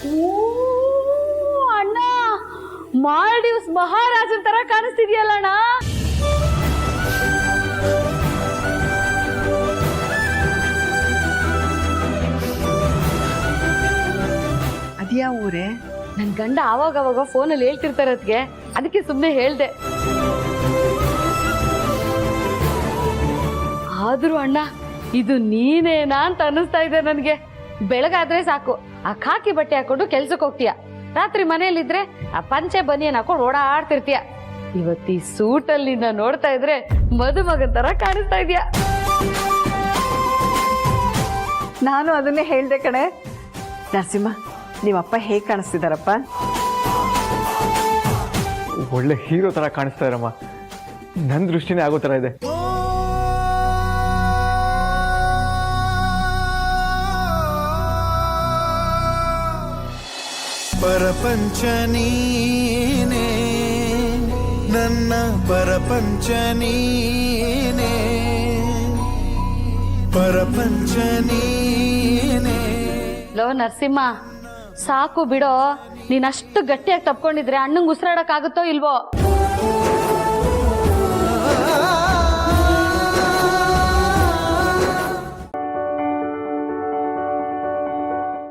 ಓ ಅಣ್ಣ, ಮಾಲ್ಡೀವ್ಸ್ ಮಹಾರಾಜನ್ ತರ ಕಾಣಿಸ್ತಿದ್ಯಲ್ಲ ಅಣ್ಣ. ಅದ್ಯಾವ ಊರೇ? ನನ್ ಗಂಡ ಆವಾಗ ಫೋನಲ್ಲಿ ಹೇಳ್ತಿರ್ತಾರೆ ಅದಕ್ಕೆ ಸುಮ್ಮನೆ ಹೇಳ್ದೆ. ಆದ್ರೂ ಅಣ್ಣ, ಇದು ನೀನೇನಾ ಅಂತ ಅನ್ನಿಸ್ತಾ ಇದೆ ನನ್ಗೆ. ಬೆಳಗಾದ್ರೆ ಸಾಕು ಆ ಖಾಕಿ ಬಟ್ಟೆ ಹಾಕೊಂಡು ಕೆಲ್ಸಕ್ಕೆ ಹೋಗ್ತೀಯ, ರಾತ್ರಿ ಮನೆಯಲ್ಲಿದ್ರೆ ಆ ಪಂಚೆ ಬನಿಯನ್ ಹಾಕೊಂಡು ಓಡಾಡ್ತಿರ್ತೀಯ. ಇವತ್ತು ಈ ಸೂಟಲ್ಲಿ ನಿನ್ನ ನೋಡ್ತಾ ಇದ್ರೆ ಮದುಮಗನ್ ತರ ಕಾಣಿಸ್ತಾ ಇದೀಯ. ನಾನು ಅದನ್ನೇ ಹೇಳ್ದೆ ಕಣೆ. ನರಸಿಂಹ, ನಿಮ್ಮಪ್ಪ ಹೇಗೆ ಕಾಣಿಸ್ತಿದಾರಪ್ಪ? ಒಳ್ಳೆ ಹೀರೋ ತರ ಕಾಣಿಸ್ತಾ ಇರಮ್ಮ. ನನ್ನ ದೃಷ್ಟಿನೇ ಆಗೋ ತರ ಇದೆ. ಪರಪಂಚ ನೀನೇ, ನನ್ನ ಪರಪಂಚ ನೀನೇ, ಪರಪಂಚ ನೀನೇ. ಲೋ ನರಸಿಂಹ, ಸಾಕು ಬಿಡೋ. ನೀನಷ್ಟು ಗಟ್ಟಿಯಾಗಿ ತಪ್ಕೊಂಡಿದ್ರೆ ಅಣ್ಣಂಗೆ ಉಸಿರಾಡಕ್ ಆಗುತ್ತೋ ಇಲ್ವೋ?